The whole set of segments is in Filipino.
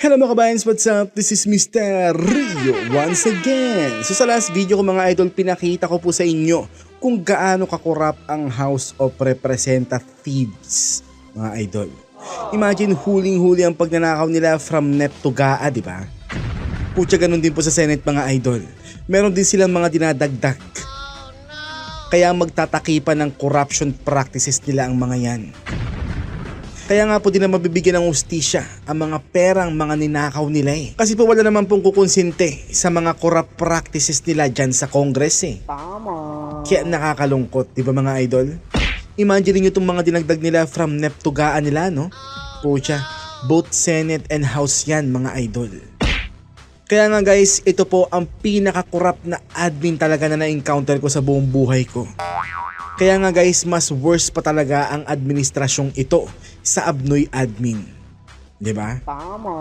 Hello mga kabayans, what's up? This is Mr. Rio once again. So sa last video ko mga idol, pinakita ko po sa inyo kung gaano kakorap ang House of Representatives mga idol. Imagine huling-huli ang pagnanakaw nila from NEP to GAA, di ba? Putya ganun din po sa Senate mga idol. Meron din silang mga dinadagdag. Kaya magtatakipan ng corruption practices nila ang mga yan. Kaya nga po din na mabibigyan ng ustisya ang mga perang mga ninakaw nila eh. Kasi po wala naman pong kukonsinte sa mga corrupt practices nila dyan sa Congress eh. Tama. Kaya nakakalungkot, di ba mga idol? Imagine nyo itong mga dinagdag nila from NEP to GAA nila, no? Pucha, both Senate and House yan mga idol. Kaya nga guys, ito po ang pinaka-corrupt na admin talaga na na-encounter ko sa buong buhay ko. Kaya nga guys, mas worse pa talaga ang administrasyong ito sa Abnoy admin. 'Di ba? Tama.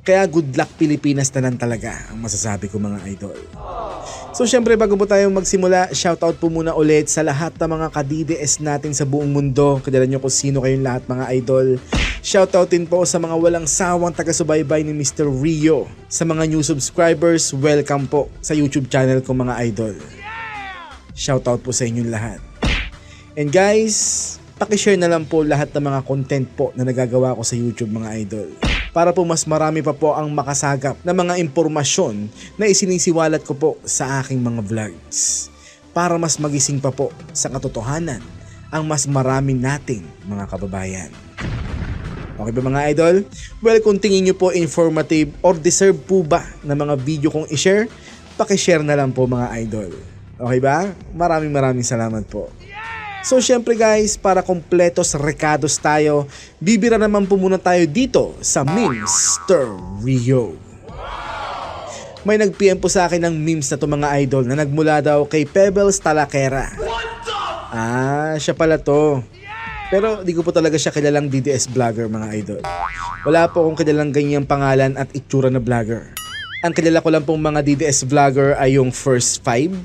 Kaya good luck Pilipinas na lang talaga ang masasabi ko mga idol. So syempre bago po tayo magsimula, shoutout po muna ulit sa lahat ng mga ka-DDS natin sa buong mundo. Kilala nyo kung sino kayong lahat mga idol. Shoutout din po sa mga walang sawang taga-subaybay ni Mr. Rio. Sa mga new subscribers, welcome po sa YouTube channel ko mga idol. Shoutout po sa inyong lahat. And guys, pakishare na lang po lahat ng mga content po na nagagawa ko sa YouTube mga idol. Para po mas marami pa po ang makasagap na mga impormasyon na isinisiwalat ko po sa aking mga vlogs. Para mas magising pa po sa katotohanan ang mas marami nating mga kababayan. Okay ba mga idol? Well, kung tingin nyo po informative or deserve po ba na mga video kong i-share, pakishare na lang po mga idol. Okay ba? Maraming salamat po. So syempre guys, para kompletos recados tayo, bibira naman po muna tayo dito sa Mr. Rio. May nag-PM po sa akin ng memes na to mga idol na nagmula daw kay Pebbles Talakera. Siya pala to. Pero di ko po talaga siya kilalang DDS vlogger mga idol. Wala po akong kilalang ganyang pangalan at itsura na vlogger. Ang kilala ko lang pong mga DDS vlogger ay yung First Five.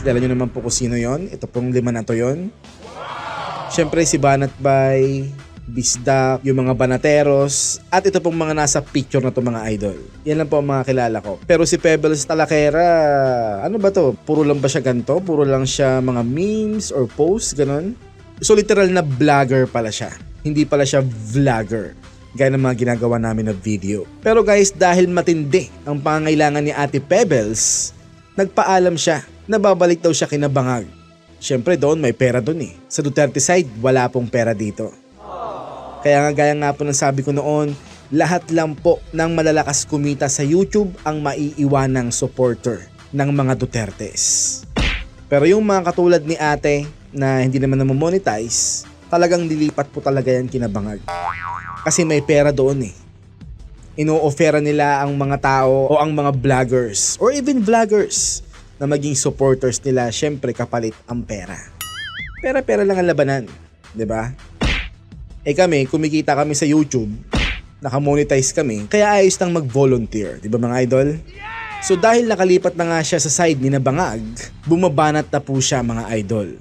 Kilala nyo naman po kung sino yon. Ito pong lima na to yon. Siyempre si Banat Bay, Bisdak, yung mga Banateros, at ito pong mga nasa picture na to mga idol. Yan lang po ang mga kilala ko. Pero si Pebbles Talakera, ano ba to? Puro lang ba siya ganito? Puro lang siya mga memes or posts, ganon? So literal na vlogger pala siya. Hindi pala siya vlogger. Gaya ng mga ginagawa namin na video. Pero guys, dahil matindi ang pangangailangan ni Ate Pebbles, nagpaalam siya na babalik daw siya kina Bangag. Siyempre doon may pera doon eh. Sa Duterte side, wala pong pera dito. Kaya nga gaya nga po ng sabi ko noon, lahat lang po ng malalakas kumita sa YouTube ang maiiwanang supporter ng mga Dutertes. Pero yung mga katulad ni ate na hindi naman monetize, talagang lilipat po talaga yan kina Bangag. Kasi may pera doon eh. Ino-offera nila ang mga tao o ang mga vloggers or even vloggers na maging supporters nila, syempre kapalit ang pera. Pera lang ang labanan, 'di ba? Kami, kumikita kami sa YouTube, naka-monetize kami, kaya ayos nang mag-volunteer, 'di ba mga idol? So dahil nakalipat na nga siya sa side ni Bangag, bumabanat na po siya mga idol.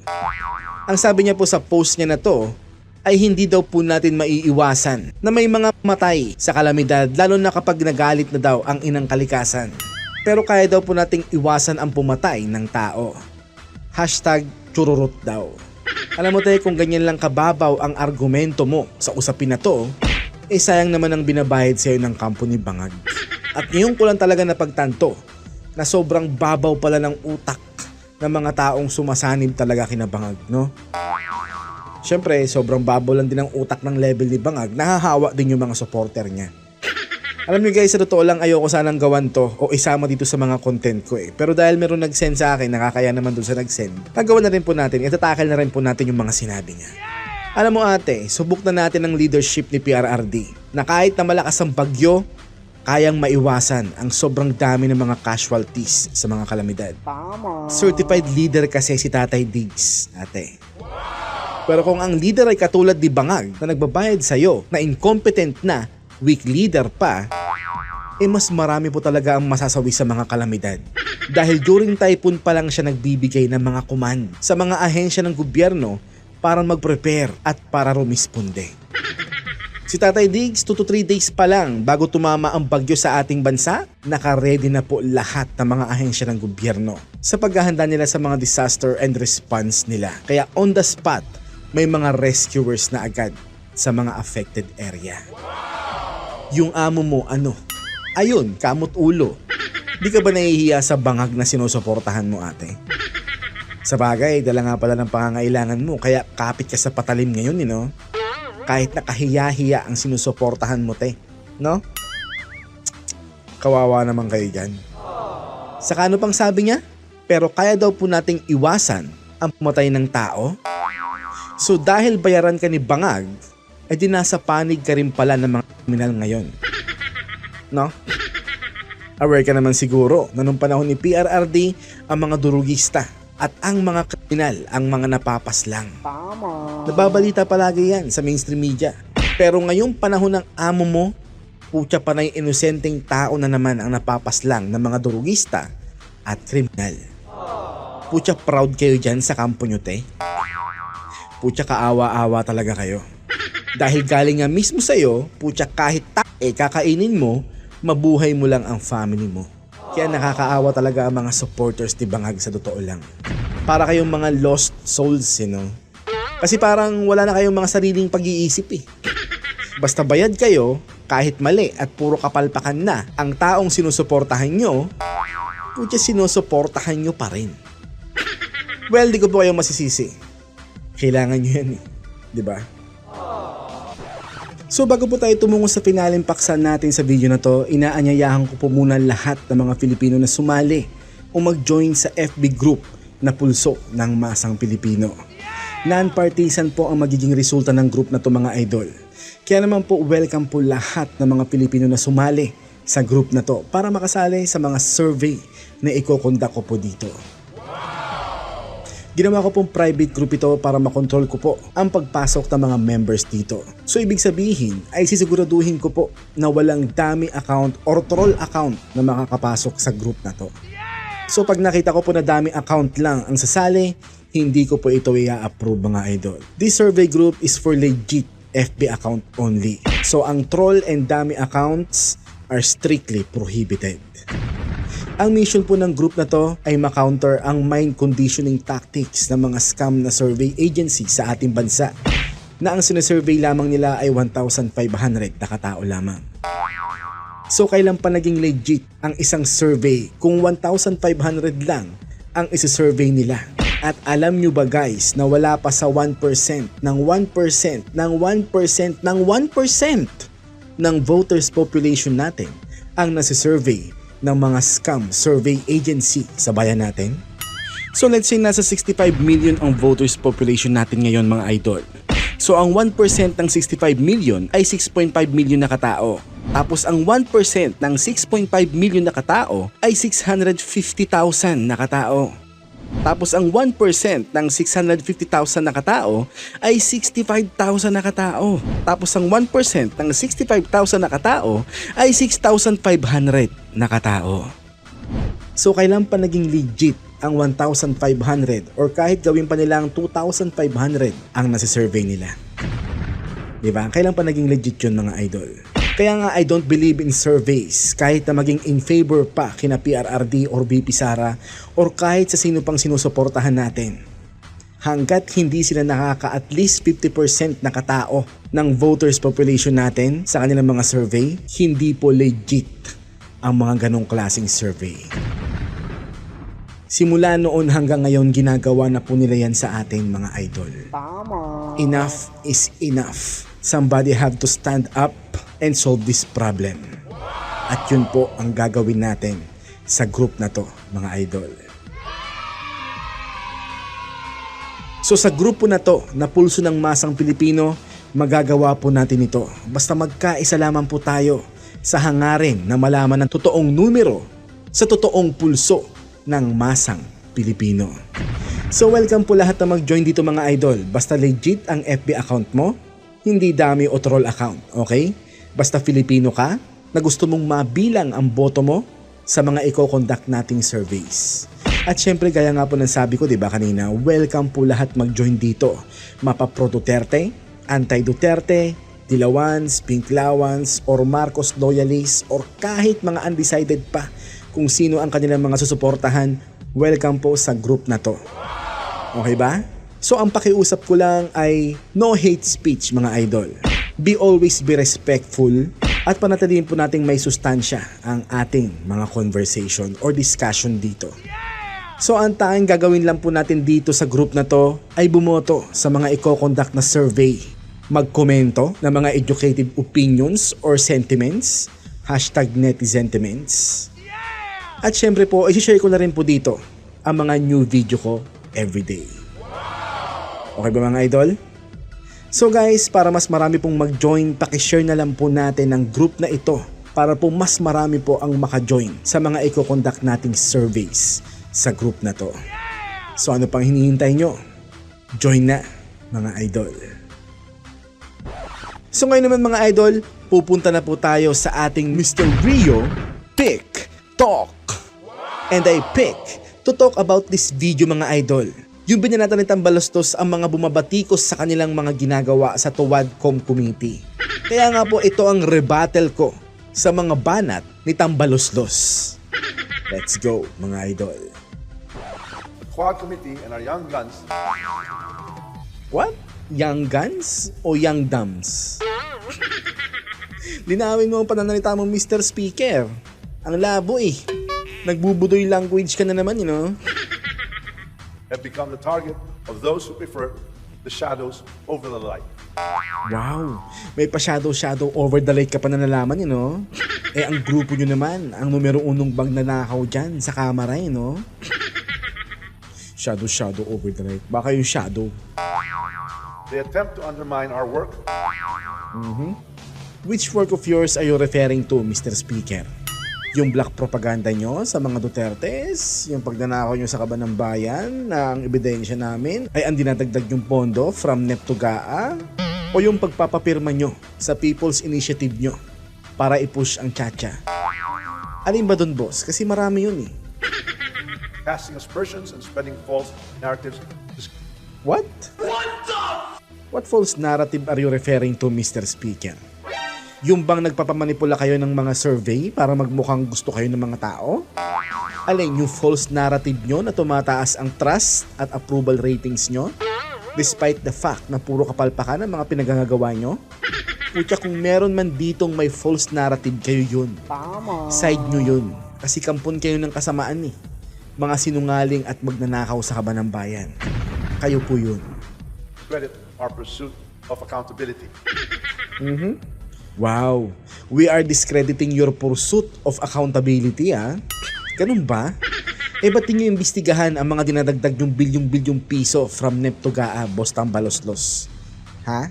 Ang sabi niya po sa post niya na to, ay hindi daw po natin maiiwasan na may mga matay sa kalamidad, lalo na kapag nagalit na daw ang inang kalikasan. Pero kaya daw po nating iwasan ang pumatay ng tao. #chururot daw. Alam mo tayo, kung ganyan lang kababaw ang argumento mo sa usapin na to, sayang naman ang binabayad sa'yo ng kampo ni Bangag. At ngayon ko lang talaga napagtanto na sobrang babaw pala ng utak ng mga taong sumasanib talaga kina Bangag, no? Siyempre, sobrang babaw lang din ang utak ng level ni Bangag, nahahawa din yung mga supporter niya. Alam niyo guys, sa totoo lang ayoko sanang gawan to o isama dito sa mga content ko eh. Pero dahil meron nag-send sa akin, nakakaya naman dun sa nag-send, nagawa na rin po natin, itatakal na rin po natin yung mga sinabi niya. Alam mo ate, subok na natin ang leadership ni PRRD na kahit na malakas ang bagyo, kayang maiwasan ang sobrang dami ng mga casualties sa mga kalamidad. Tama. Certified leader kasi si Tatay Diggs, ate. Pero kung ang leader ay katulad ni Bangag na nagbabayad sa'yo na incompetent na, weak leader pa, mas marami po talaga ang masasawi sa mga kalamidad. Dahil during typhoon pa lang siya nagbibigay ng mga command sa mga ahensya ng gobyerno para mag-prepare at para rumisponde. Si Tatay Diggs, 2 to 3 days pa lang bago tumama ang bagyo sa ating bansa, naka-ready na po lahat ng mga ahensya ng gobyerno sa paghahanda nila sa mga disaster and response nila. Kaya on the spot, may mga rescuers na agad sa mga affected area. Yung amo mo ano? Ayun, kamot ulo. Di ka ba nahihiya sa bangag na sinusuportahan mo, ate? Sa bagay, dala nga pala ng pangangailangan mo kaya kapit ka sa patalim ngayon, no? Kahit nakahiya-hiya ang sinusuportahan mo, te. No? Kawawa naman kayo dyan. Saka ano pang sabi niya? Pero kaya daw po nating iwasan ang pumatay ng tao? So dahil bayaran ka ni bangag, ay di nasa panig ka rin pala ng mga kriminal ngayon. No? Aware ka naman siguro na nung panahon ni PRRD, ang mga durugista at ang mga kriminal ang mga napapaslang. Nababalita palagi yan sa mainstream media. Pero ngayong panahon ng amo mo, putya pa na yung inosenteng tao na naman ang napapaslang ng mga durugista at kriminal. Putya proud kayo dyan sa kampo nyo, te. Putya kaawa-awa talaga kayo. Dahil galing nga mismo sa'yo, putya kahit kakainin mo, mabuhay mo lang ang family mo. Kaya nakakaawa talaga ang mga supporters ni Bangag sa totoo lang. Para kayong mga lost souls, no? Kasi parang wala na kayong mga sariling pag-iisip eh. Basta bayad kayo, kahit mali at puro kapalpakan na ang taong sinusuportahan nyo, putya sinusuportahan nyo pa rin. Well, di ko po kayo masisisi. Kailangan nyo yan eh. Diba? So bago po tayo tumungo sa finaling paksa natin sa video na to, inaanyayahan ko po muna lahat ng mga Pilipino na sumali o mag-join sa FB group na Pulso ng Masang Pilipino. Non-partisan po ang magiging resulta ng group na to, mga idol. Kaya naman po welcome po lahat ng mga Pilipino na sumali sa group na to para makasali sa mga survey na iko-conduct ko po dito. Ginawa ko pong private group ito para makontrol ko po ang pagpasok ng mga members dito. So ibig sabihin ay sisiguraduhin ko po na walang dummy account or troll account na makakapasok sa group na to. So pag nakita ko po na dummy account lang ang sasali, hindi ko po ito i-approve, mga idol. This survey group is for legit FB account only. So ang troll and dummy accounts are strictly prohibited. Ang mission po ng group na to ay makounter ang mind conditioning tactics ng mga scam na survey agency sa ating bansa na ang sinesurvey lamang nila ay 1,500 na katao lamang. So kailan pa naging legit ang isang survey kung 1,500 lang ang isi-survey nila? At alam nyo ba guys na wala pa sa 1% ng 1% ng 1% ng 1% ng voters population natin ang nasi-survey ng mga scam survey agency sa bayan natin? So let's say nasa 65 million ang voters population natin ngayon, mga idol. So ang 1% ng 65 million ay 6.5 million na katao. Tapos ang 1% ng 6.5 million na katao ay 650,000 na katao. Tapos ang 1% ng 650,000 na katao ay 65,000 na katao. Tapos ang 1% ng 65,000 na katao ay 6,500 na katao. So kailan pa naging legit ang 1,500 or kahit gawin pa nilang 2,500 ang nasi-survey nila? Diba? Kailan pa naging legit yun, mga idol? Kaya nga I don't believe in surveys kahit na maging in favor pa kina PRRD or VP Sara or kahit sa sino pang sinusuportahan natin. Hanggat hindi sila nakaka at least 50% na katao ng voters population natin sa kanilang mga survey, hindi po legit ang mga ganong klaseng survey. Simula noon hanggang ngayon ginagawa na po nila yan sa atin, mga idol. Enough is enough. Somebody have to stand up and solve this problem. At yun po ang gagawin natin sa group na to, mga idol. So sa grupo na to, na Pulso ng Masang Pilipino, magagawa po natin ito. Basta magkaisa lamang po tayo sa hangarin na malaman ng totoong numero sa totoong pulso ng Masang Pilipino. So welcome po lahat na mag-join dito, mga idol. Basta legit ang FB account mo, hindi dami o troll account, okay? Basta Filipino ka na gusto mong mabilang ang boto mo sa mga i-conduct nating surveys. At syempre, gaya nga po ng sabi ko, diba kanina, welcome po lahat mag-join dito. Mapa pro Duterte, anti Duterte, Dilawans, Pinklawans, or Marcos loyalists, or kahit mga undecided pa kung sino ang kanilang mga susuportahan, welcome po sa group na to. Okay ba? So ang pakiusap ko lang ay no hate speech mga idol. Always be respectful at panatilihin po nating may sustansya ang ating mga conversation or discussion dito. So ang tanging gagawin lang po natin dito sa group na to ay bumoto sa mga i-conduct na survey. Magkomento ng mga educated opinions or sentiments, #netizentiments. At syempre po, i-share ko na rin po dito ang mga new video ko everyday. Okay ba mga idol? So guys, para mas marami pong mag-join, pakishare na lang po natin ang group na ito para po mas marami po ang maka-join sa mga i-conduct nating surveys sa group na to. So ano pang hinihintay nyo? Join na mga idol. So ngayon naman mga idol, pupunta na po tayo sa ating Mr. Rio Pick Talk. And I pick to talk about this video mga idol. Yung binanatan ni Tambaloslos ang mga bumabatikos sa kanilang mga ginagawa sa Tuwadcom Committee. Kaya nga po ito ang rebuttal ko sa mga banat ni Tambaloslos. Let's go mga idol. The Quad Committee and our young guns. What? Young guns o young dumbs? Linawin mo ang pananalita mo Mr. Speaker. Ang labo eh. Nagbubudoy language ka na naman, you know? Have become the target of those who prefer the shadows over the light. Wow, may pa-shadow over the light ka pa na nalaman, you know? Eh ang grupo nyo naman, ang numero unong bang nanakaw dyan sa kamera, you know? Shadow over the light. Baka yung shadow. They attempt to undermine our work. Which work of yours are you referring to, Mr. Speaker? Yung black propaganda nyo sa mga Dutertes, yung pagnanakaw nyo sa Kaban ng Bayan na ang ebidensya namin ay ang dinadagdag yung pondo from NEP to GAA, o yung pagpapapirma nyo sa People's Initiative nyo para i-push ang Chacha. Alin ba dun boss? Kasi marami yun eh. Casting aspersions and spreading false narratives. What? What false narrative are you referring to, Mr. Speaker? Yung bang nagpapamanipula kayo ng mga survey para magmukhang gusto kayo ng mga tao? Alin yung false narrative nyo na tumataas ang trust at approval ratings nyo? Despite the fact na puro kapalpakan ang mga pinagagagawa nyo? Kutya kung meron man ditong may false narrative, kayo yun. Tama. Side nyo yun. Kasi kampon kayo ng kasamaan eh. Mga sinungaling at magnanakaw sa Kaban ng Bayan. Kayo po yun. Credit our pursuit of accountability. Wow, we are discrediting your pursuit of accountability Ganun ba? Eh ba't nyo imbestigahan ang mga dinadagdag yung bilyong piso from NEP to GAA, Boss Tambaloslos? Ha?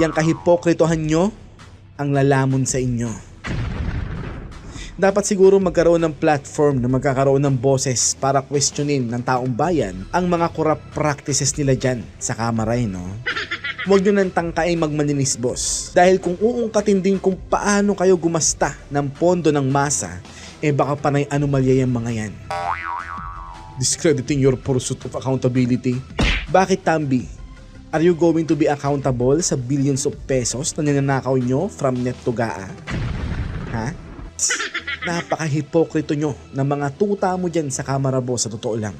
Yang kahipokritohan nyo ang lalamon sa inyo. Dapat siguro magkaroon ng platform na magkakaroon ng boses para questionin ng taong bayan ang mga corrupt practices nila dyan sa kamara, no? Huwag nyo nang tangkaing magmaninis, boss. Dahil kung uungkatin din kung paano kayo gumasta ng pondo ng masa, eh baka panay anomalya yung mga yan. Discrediting your pursuit of accountability. Bakit, Tambi? Are you going to be accountable sa billions of pesos na ninanakaw nyo from NEP to GAA? Ha? Napaka-hipokrito nyo ng mga tuta mo dyan sa kamera, boss, sa totoo lang.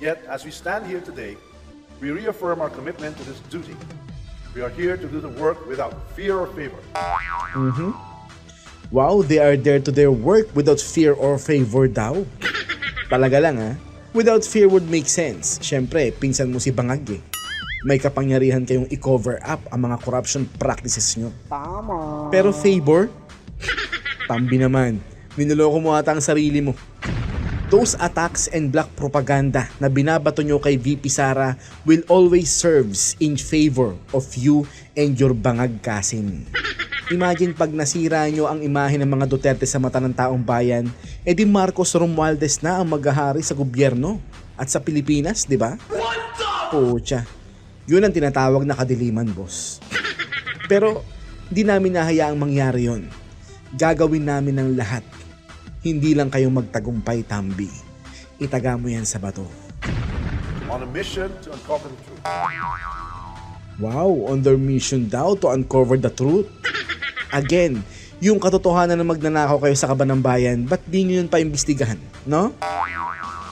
Yet, as we stand here today, we reaffirm our commitment to this duty. We are here to do the work without fear or favor. Wow, they are there to their work without fear or favor daw. Talaga lang Without fear would make sense. Siyempre, pinsan mo si Bangag eh. May kapangyarihan kayong i-cover up ang mga corruption practices nyo. Tama. Pero favor? Tambi naman. Minuloko mo ata ang sarili mo. Those attacks and black propaganda na binabato nyo kay VP Sara will always serves in favor of you and your Bangag cousin. Imagine pag nasira nyo ang imahe ng mga Duterte sa mata ng taong bayan, edi Marcos Romualdez na ang maghahari sa gobyerno at sa Pilipinas, di ba? Pucha, yun ang tinatawag na kadiliman, boss. Pero di namin nahayaang mangyari yun. Gagawin namin ng lahat. Hindi lang kayo magtagumpay, Tambi. Itaga mo yan sa bato. On a mission to uncover the truth. Wow, on their mission daw to uncover the truth. Again, yung katotohanan na magnanakaw kayo sa kaban ng bayan, ba't di nyo yun paimbestigahan, no?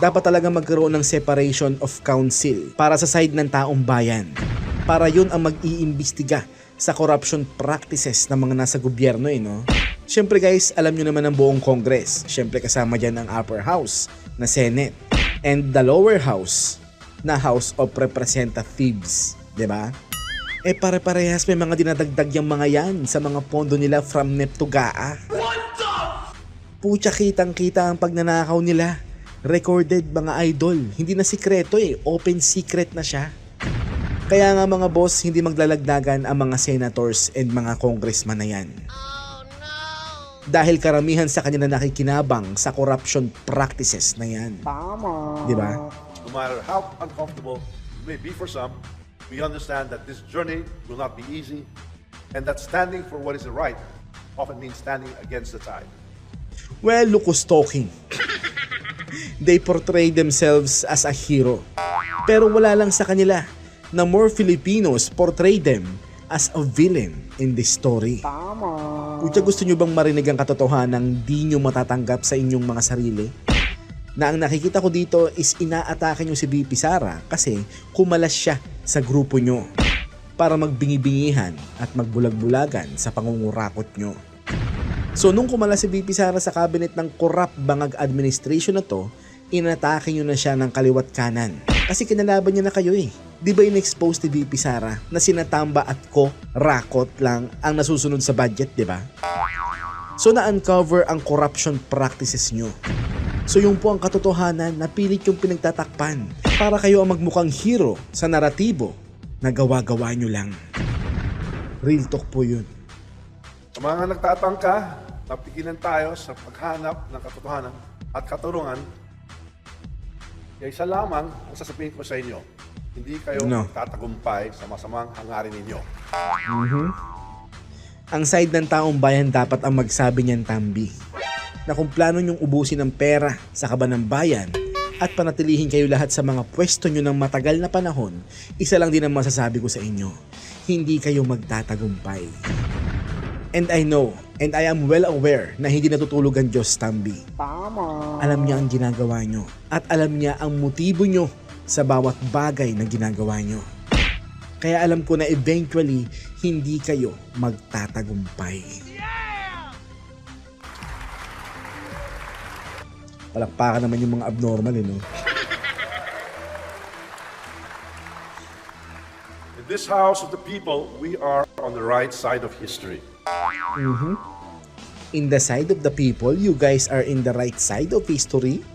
Dapat talaga magkaroon ng separation of counsel para sa side ng taong bayan. Para yun ang mag-iimbestiga sa corruption practices ng mga nasa gobyerno no? Siyempre guys, alam nyo naman ang buong Congress. Siyempre kasama dyan ang upper house na Senate and the lower house na House of Representatives. Diba? Pare-parehas may mga dinadagdag yung mga yan sa mga pondo nila from NEP to GAA. Pucha, kitang-kita ang pagnanakaw nila. Recorded mga idol. Hindi na sikreto open secret na siya. Kaya nga mga boss, hindi maglalagdagan ang mga senators and mga congressman na yan. Oh, no! Dahil karamihan sa kanila nakikinabang sa corruption practices na yan. Tama. Diba? No matter how uncomfortable it may be for some, we understand that this journey will not be easy and that standing for what is right often means standing against the tide. Well, look who's talking. They portray themselves as a hero. Pero wala lang sa kanila na more Filipinos portray them as a villain in this story. Tama. Kung gusto nyo bang marinig ang katotohanan di nyo matatanggap sa inyong mga sarili? Na ang nakikita ko dito is inaatake nyo si VP Sara kasi kumalas siya sa grupo nyo para magbingi-bingihan at magbulag-bulagan sa pangungurakot nyo. So nung kumalas si VP Sara sa cabinet ng corrupt bangag administration na to, inatake nyo na siya ng kaliwat kanan. Kasi kinalaban niya na kayo Di ba in-expose ni VP Sara na sinatamba at rakot lang ang nasusunod sa budget, di ba? So na-uncover ang corruption practices nyo. So yung po ang katotohanan na pilit yung pinagtatakpan para kayo ang magmukhang hero sa naratibo na gawa-gawa nyo lang. Real talk po yun. Sa mga nagtatangka, napigilan tayo sa paghanap ng katotohanan at katurungan, kaya isa lamang ang sasabihin ko sa inyo, hindi kayo tatagumpay sa masamang hangarin ninyo. Ang side ng taong bayan dapat ang magsabi niyan, Tambi, na kung plano nyong ubusin ng pera sa kaban ng bayan at panatilihin kayo lahat sa mga pwesto nyo ng matagal na panahon, isa lang din ang masasabi ko sa inyo, hindi kayo magtatagumpay. And I know, and I am well aware na hindi natutulog ang Diyos, Tambi. Tama. Alam niya ang ginagawa nyo at alam niya ang motibo nyo sa bawat bagay na ginagawa nyo. Kaya alam ko na eventually, hindi kayo magtatagumpay. Palakpakan naman yung mga abnormal, no? In this house of the people, we are on the right side of history. In the side of the people, you guys are in the right side of history?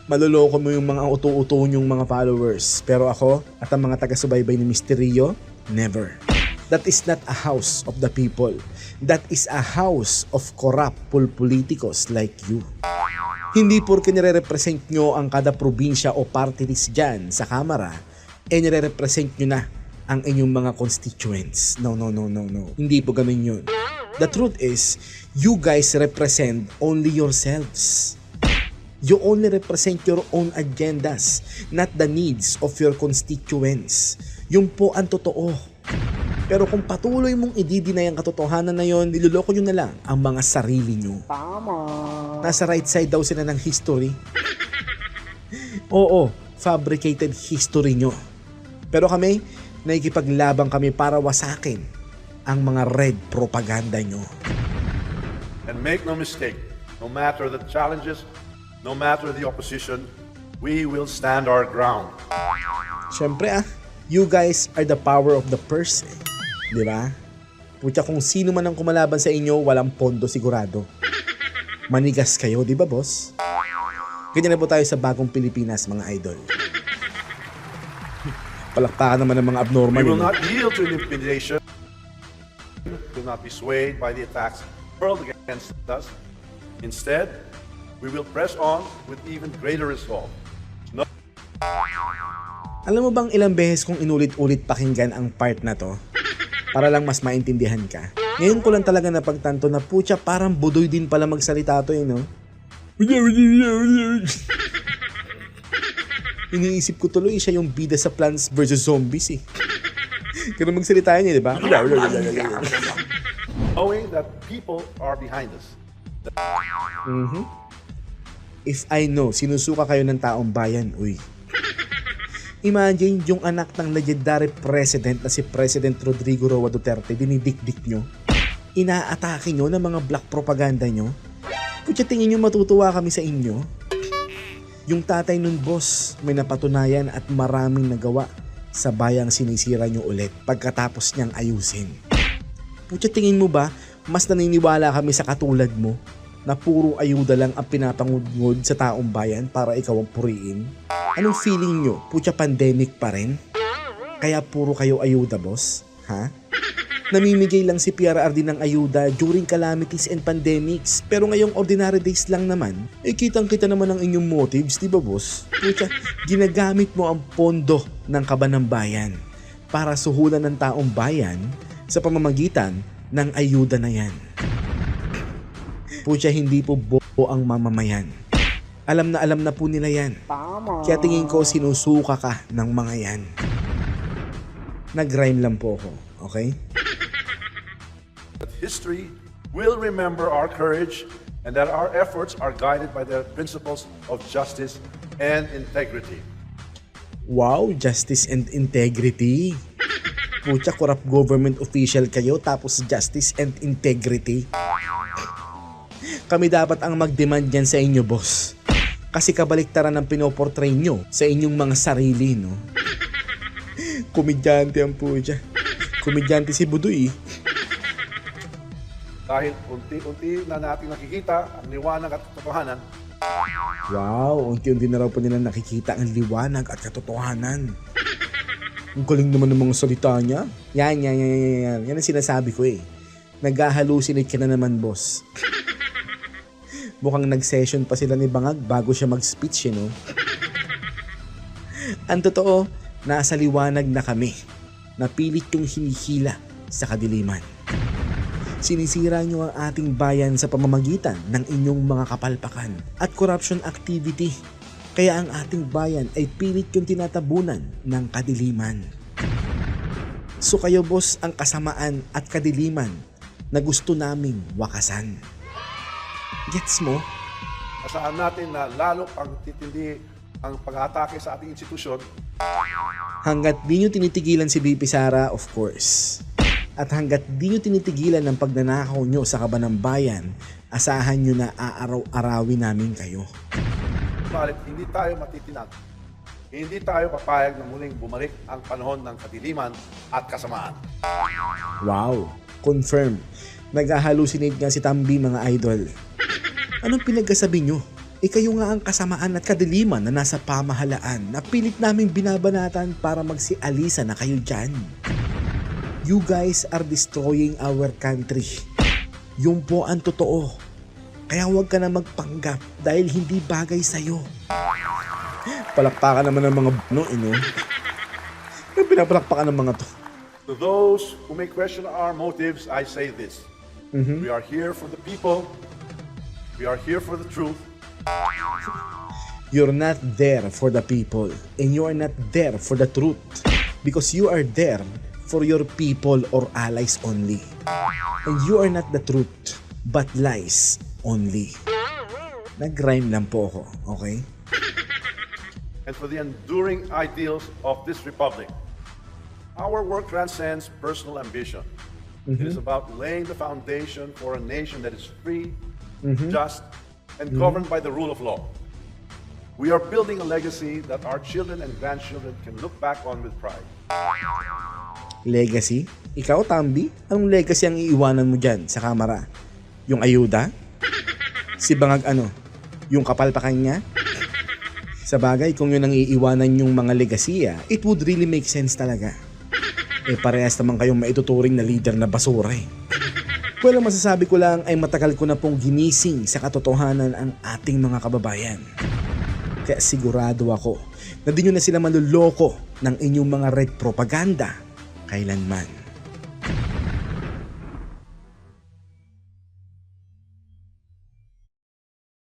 Maluloko mo yung mga uto-uto yung mga followers. Pero ako at ang mga taga-subaybay ni Misterio, never. That is not a house of the people. That is a house of corrupt politicos like you. Hindi porke nire-represent nyo ang kada probinsya o party list dyan sa kamera, nire-represent nyo na ang inyong mga constituents. No. Hindi po ganun yun. The truth is, you guys represent only yourselves. You only represent your own agendas, not the needs of your constituents. Yun po ang totoo. Pero kung patuloy mong i-deny ang katotohanan na yon, niloloko nyo na lang ang mga sarili nyo. Tama. Nasa right side daw sila ng history. Oo, fabricated history nyo. Pero kami, nakikipaglabang kami para wasakin ang mga red propaganda nyo. And make no mistake, no matter the challenges, no matter the opposition, we will stand our ground. Siyempre you guys are the power of the purse. Di ba? Pucha, kung sino man ang kumalaban sa inyo, walang pondo sigurado. Manigas kayo, di ba boss? Ganyan na po tayo sa bagong Pilipinas, mga idol. Palakpakan naman ng mga abnormal. We will not yield to intimidation. We will not be swayed by the attacks hurled against us. Instead, we will press on with even greater resolve. Alam mo bang ilang beses kong inulit-ulit pakinggan ang part na to? Para lang mas maintindihan ka. Ngayon ko lang talaga napagtanto na pucha parang budoy din pala magsalita to no? Iniisip ko tuloy siya yung bida sa Plants vs. Zombies Ganun magsalita niya, di ba? Knowing that people are behind us. If I know, sinusuka kayo ng taong bayan, uy. Imagine yung anak ng legendary president na si President Rodrigo Roa Duterte, dinidikdik nyo. Inaatake nyo ng mga black propaganda nyo. Kutya tingin nyo matutuwa kami sa inyo. Yung tatay nun boss, may napatunayan at maraming nagawa sa bayang sinisira nyo ulit pagkatapos niyang ayusin. Kutya tingin mo ba, mas naniniwala kami sa katulad mo na puro ayuda lang ang pinapangudngod sa taong bayan para ikaw ang puriin? Anong feeling nyo? Putya pandemic pa rin? Kaya puro kayo ayuda, boss? Ha? Namimigay lang si PRRD ng ayuda during calamities and pandemics, pero ngayong ordinary days lang naman, kitang-kita naman ang inyong motives, di ba boss? Putya, ginagamit mo ang pondo ng kaban ng bayan para suhulan ng taong bayan sa pamamagitan ng ayuda na yan. Putya, hindi po bobo ang mamamayan. Alam na po nila yan. Kaya tingin ko sinusuka ka ng mga yan. Nag-rhyme lang po ako, okay? That history will remember our courage and that our efforts are guided by the principles of justice and integrity. Wow, justice and integrity. Putya, corrupt government official kayo tapos justice and integrity. Kami dapat ang mag-demand yan sa inyo, boss. Kasi kabaliktaran ng pinoportray nyo sa inyong mga sarili, no? Komedyante ang putya. Komedyante si Budoy. Dahil unti-unti na natin nakikita ang liwanag at katotohanan. Wow, unti-unti na raw po nila nakikita ang liwanag at katotohanan. Ang galing naman ng mga salita niya. Yan. Yan ang sinasabi ko eh. Nag-hallucinate ka na naman, boss. Mukhang nag-session pa sila ni Bangag bago siya mag-speech, no? Ang totoo, nasa liwanag na kami. Napilit yung hinihila sa kadiliman. Sinisira nyo ang ating bayan sa pamamagitan ng inyong mga kapalpakan at corruption activity. Kaya ang ating bayan ay pilit yung tinatabunan ng kadiliman. So kayo boss ang kasamaan at kadiliman na gusto naming wakasan. Gets mo? Asahan natin na lalo pang titindi ang pag-atake sa ating institusyon. Hanggat di nyo tinitigilan si BP Sara, of course. At hanggat di nyo tinitigilan ang pagnanakaw nyo sa kaban ng bayan, asahan nyo na aaraw-arawin namin kayo. Subalit, hindi tayo matitinag. Hindi tayo papayag na muling bumalik ang panahon ng kadiliman at kasamaan. Wow, confirm. Nag-hallucinate nga si Tambi, mga idol. Anong pinagkasabi nyo? Kayo nga ang kasamaan at kadiliman na nasa pamahalaan na pilit naming binabanatan para magsialisa na kayo dyan. You guys are destroying our country. Yun po ang totoo. Kaya huwag ka na magpanggap dahil hindi bagay sa'yo. Palakpakan naman ng mga no? Pinapalakpakan ng mga to. To those who may question our motives, I say this. We are here for the people. We are here for the truth. You're not there for the people and you are not there for the truth because you are there for your people or allies only. And you are not the truth but lies only. Nag-rhyme lang po ako, okay? And for the enduring ideals of this republic. Our work transcends personal ambition. It is about laying the foundation for a nation that is free, just, and governed by the rule of law. We are building a legacy that our children and grandchildren can look back on with pride. Legacy? Ikaw, Tambi? Anong legacy ang iiwanan mo dyan sa kamera? Yung ayuda? Si Bangag ano? Yung kapalpakan niya? Sa bagay, kung yun ang iiwanan yung mga legasiya, it would really make sense talaga. Parehas naman kayong maituturing na leader na basura eh. Well, ang masasabi ko lang ay matagal ko na pong ginising sa katotohanan ang ating mga kababayan. Kaya sigurado ako na di nyo na sila manloloko ng inyong mga red propaganda kailanman.